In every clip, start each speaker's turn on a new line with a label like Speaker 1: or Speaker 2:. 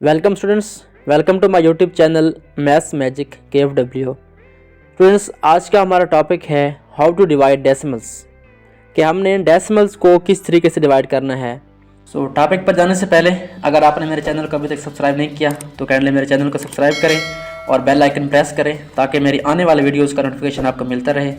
Speaker 1: Welcome students, welcome to my YouTube channel maths magic KFW। Students, आज का हमारा topic है हाउ टू डिवाइड डेसिमल्स, कि हमने डेसिमल्स को किस तरीके से डिवाइड करना है। टॉपिक पर जाने से पहले अगर आपने मेरे चैनल को अभी तक सब्सक्राइब नहीं किया तो काइंडली मेरे चैनल को सब्सक्राइब करें और बेल आइकन प्रेस करें ताकि मेरी आने वाले वीडियोज़ का नोटिफिकेशन आपको मिलता रहे।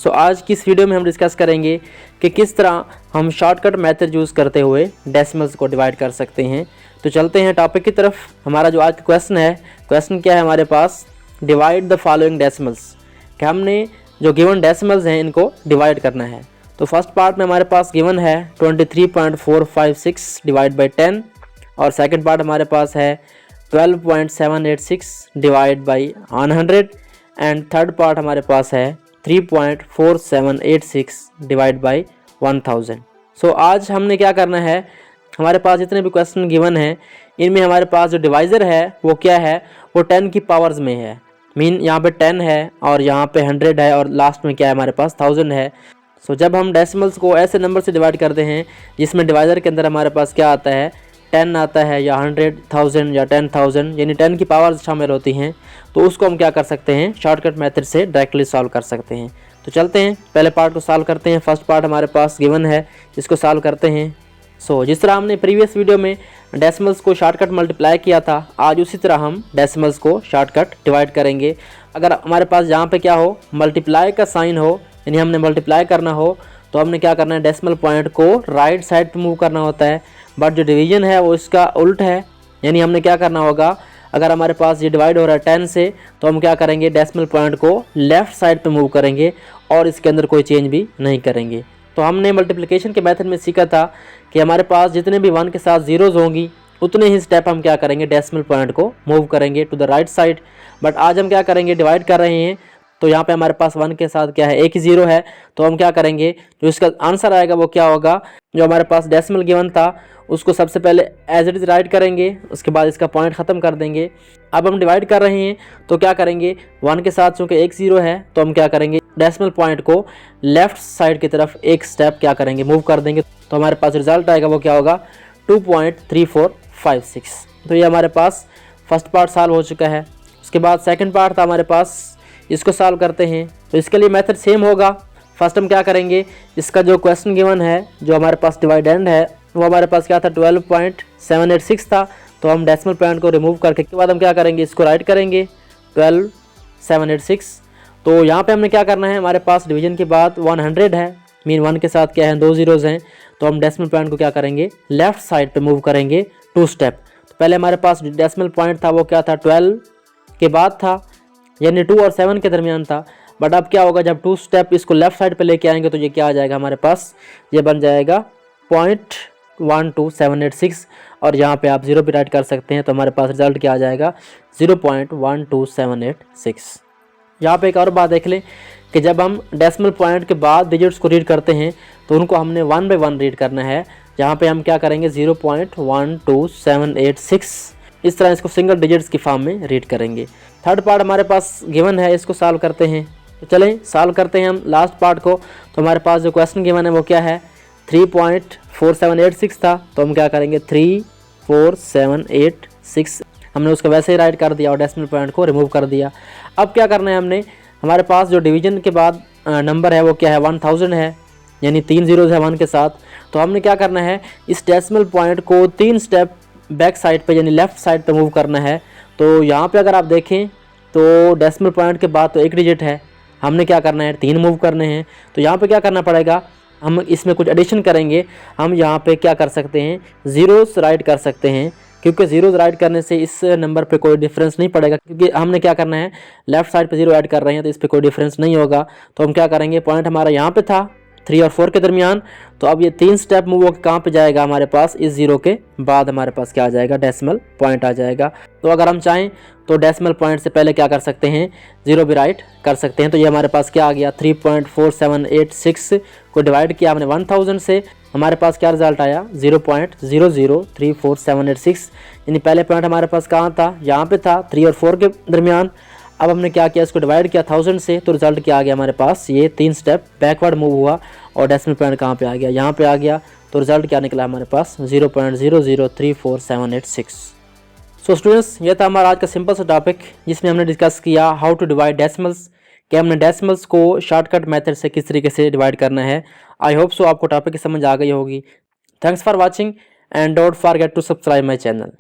Speaker 1: आज की इस वीडियो में हम डिस्कस करेंगे कि किस तरह हम शॉर्टकट मेथड यूज़ करते हुए डेसिमल्स को डिवाइड कर सकते हैं। तो चलते हैं टॉपिक की तरफ। हमारा जो आज का क्वेश्चन है, क्वेश्चन क्या है हमारे पास, डिवाइड द फॉलोइंग डेसिमल्स, कि हमने जो गिवन डेसिमल्स हैं इनको डिवाइड करना है। तो फर्स्ट पार्ट में हमारे पास गिवन है 23.456 डिवाइड बाई 10 और सेकंड पार्ट हमारे पास है 12.786 divide by 100 and third part हमारे पास है 3.4786 डिवाइड बाई 1000। आज हमने क्या करना है, हमारे पास जितने भी क्वेश्चन गिवन हैं इनमें हमारे पास जो डिवाइज़र है वो क्या है, वो 10 की पावर्स में है। मीन यहाँ पे 10 है और यहाँ पे 100 है और लास्ट में क्या है हमारे पास 1000 है। जब हम डेसिमल्स को ऐसे नंबर से डिवाइड करते हैं जिसमें डिवाइज़र के अंदर हमारे पास क्या आता है, 10 आता है या 100, 1000 या 10,000, यानी 10 की पावर्स शामिल होती हैं, तो उसको हम क्या कर सकते हैं, शॉर्टकट मेथड से डायरेक्टली सॉल्व कर सकते हैं। तो चलते हैं पहले पार्ट को सॉल्व करते हैं। फर्स्ट पार्ट हमारे पास गिवन है, इसको सॉल्व करते हैं। जिस तरह हमने प्रीवियस वीडियो में डेसिमल्स को शॉर्टकट मल्टीप्लाई किया था, आज उसी तरह हम डेसिमल्स को शॉर्टकट डिवाइड करेंगे। अगर हमारे पास जहाँ पे क्या हो, मल्टीप्लाई का साइन हो, यानी हमने मल्टीप्लाई करना हो, तो हमने क्या करना है, डेसिमल पॉइंट को राइट साइड पे मूव करना होता है। बट जो डिवीजन है वो इसका उल्ट है, यानी हमने क्या करना होगा, अगर हमारे पास ये डिवाइड हो रहा है 10 से, तो हम क्या करेंगे, डेसिमल पॉइंट को लेफ़्ट साइड पे मूव करेंगे और इसके अंदर कोई चेंज भी नहीं करेंगे। तो हमने मल्टीप्लिकेशन के मेथड में सीखा था कि हमारे पास जितने भी 1 के साथ ज़ीरोज़ होंगी उतने ही स्टेप हम क्या करेंगे, डेसिमल पॉइंट को मूव करेंगे to the right side. But आज हम क्या करेंगे, डिवाइड कर रहे हैं, तो यहाँ पे हमारे पास 1 के साथ क्या है, एक ही ज़ीरो है। तो हम क्या करेंगे, जो इसका आंसर आएगा वो क्या होगा, जो हमारे पास डेसिमल गिवन था उसको सबसे पहले एज इट इज़ राइट करेंगे, उसके बाद इसका पॉइंट ख़त्म कर देंगे। अब हम डिवाइड कर रहे हैं तो क्या करेंगे, 1 के साथ चूँकि एक ज़ीरो है तो हम क्या करेंगे, डेसिमल पॉइंट को लेफ़्ट साइड की तरफ एक स्टेप क्या करेंगे, मूव कर देंगे। तो हमारे पास रिजल्ट आएगा वो क्या होगा, 2.3456। तो ये हमारे पास फर्स्ट पार्ट सॉल्व हो चुका है। उसके बाद सेकंड पार्ट था हमारे पास, इसको सॉल्व करते हैं। तो इसके लिए मेथड सेम होगा। फर्स्ट हम क्या करेंगे, इसका जो क्वेश्चन गिवन है, जो हमारे पास डिवाइडेंड है, वो हमारे पास क्या था, 12.786 था। तो हम डेसिमल पॉइंट को रिमूव करके के बाद हम क्या करेंगे, इसको राइट करेंगे 12786। तो यहाँ पे हमने क्या करना है, हमारे पास डिवीजन के बाद 100 है, मीन 1 के साथ क्या है, 2 ज़ीरोज़ हैं। तो हम डेसिमल पॉइंट को क्या करेंगे, लेफ़्ट साइड पे मूव करेंगे 2 स्टेप। तो पहले हमारे पास डेसिमल पॉइंट था वो क्या था, 12 के बाद था, यानी 2 और 7 के दरमियान था। बट अब क्या होगा, जब 2 स्टेप इसको लेफ़्ट साइड पे लेके आएंगे तो ये क्या आ जाएगा हमारे पास, ये बन जाएगा 0.12786 और यहाँ पे आप 0 भी राइट कर सकते हैं। तो हमारे पास रिजल्ट क्या आ जाएगा, 0.12786। यहाँ पे एक और बात देख लें कि जब हम डेसिमल पॉइंट के बाद डिजिट्स को रीड करते हैं तो उनको हमने 1 बाई 1 रीड करना है। यहाँ पे हम क्या करेंगे, 0.12786, इस तरह इसको सिंगल डिजिट्स की फॉर्म में रीड करेंगे। थर्ड पार्ट हमारे पास गिवन है, इसको सॉल्व करते हैं। तो चलें सॉल्व करते हैं हम लास्ट पार्ट को। तो हमारे पास जो क्वेश्चन गिवन है वो क्या है, 3.4786 था। तो हम क्या करेंगे, 34786 हमने उसको वैसे ही राइट कर दिया और डेसिमल पॉइंट को रिमूव कर दिया। अब क्या करना है हमने, हमारे पास जो डिवीजन के बाद नंबर है वो क्या है, 1000 है, यानी 3 ज़ीरोज़ है 1 के साथ। तो हमने क्या करना है, इस डेसिमल पॉइंट को 3 स्टेप बैक साइड पे यानी लेफ़्ट साइड पे मूव करना है। तो यहाँ पे अगर आप देखें तो डेसिमल पॉइंट के बाद तो एक डिजिट है, हमने क्या करना है, 3 मूव करने हैं। तो यहाँ पे क्या करना पड़ेगा, हम इसमें कुछ एडिशन करेंगे। हम यहाँ पे क्या कर सकते हैं, ज़ीरोज़ राइट कर सकते हैं, क्योंकि ज़ीरोज़ राइट करने से इस नंबर पे कोई डिफरेंस नहीं पड़ेगा, क्योंकि हमने क्या करना है, लेफ़्ट साइड पे 0 ऐड कर रहे हैं तो इस पर कोई डिफरेंस नहीं होगा। तो हम क्या करेंगे, पॉइंट हमारा यहाँ पे था 3 और 4 के दरमियान, तो अब ये 3 स्टेप मूव होकर कहाँ पे जाएगा, हमारे पास इस 0 के बाद हमारे पास क्या आ जाएगा, डेसिमल पॉइंट आ जाएगा। तो अगर हम चाहें तो डेसिमल पॉइंट से पहले क्या कर सकते हैं, 0 भी राइट कर सकते हैं। तो ये हमारे पास क्या आ गया, 3.4786 को डिवाइड किया हमने 1000 से, हमारे पास क्या रिजल्ट आया, 0.0034786। यानी पहले पॉइंट हमारे पास कहाँ था, यहाँ पे था 3 और 4 के दरमियान। अब हमने क्या किया, इसको डिवाइड किया 1000 से, तो रिजल्ट क्या आ गया हमारे पास, ये 3 स्टेप बैकवर्ड मूव हुआ और डेसिमल पॉइंट कहाँ पे आ गया, यहाँ पे आ गया। तो रिजल्ट क्या निकला हमारे पास, 0.0034786। सो स्टूडेंट्स, यह था हमारा आज का सिंपल सा टॉपिक जिसमें हमने डिस्कस किया हाउ टू डिवाइड डेसिमल्स, कि हमने डेसिमल्स को शॉर्टकट मेथड से किस तरीके से डिवाइड करना है। आई होप सो आपको टॉपिक की समझ आ गई होगी। Thanks for watching and don't forget to subscribe my channel.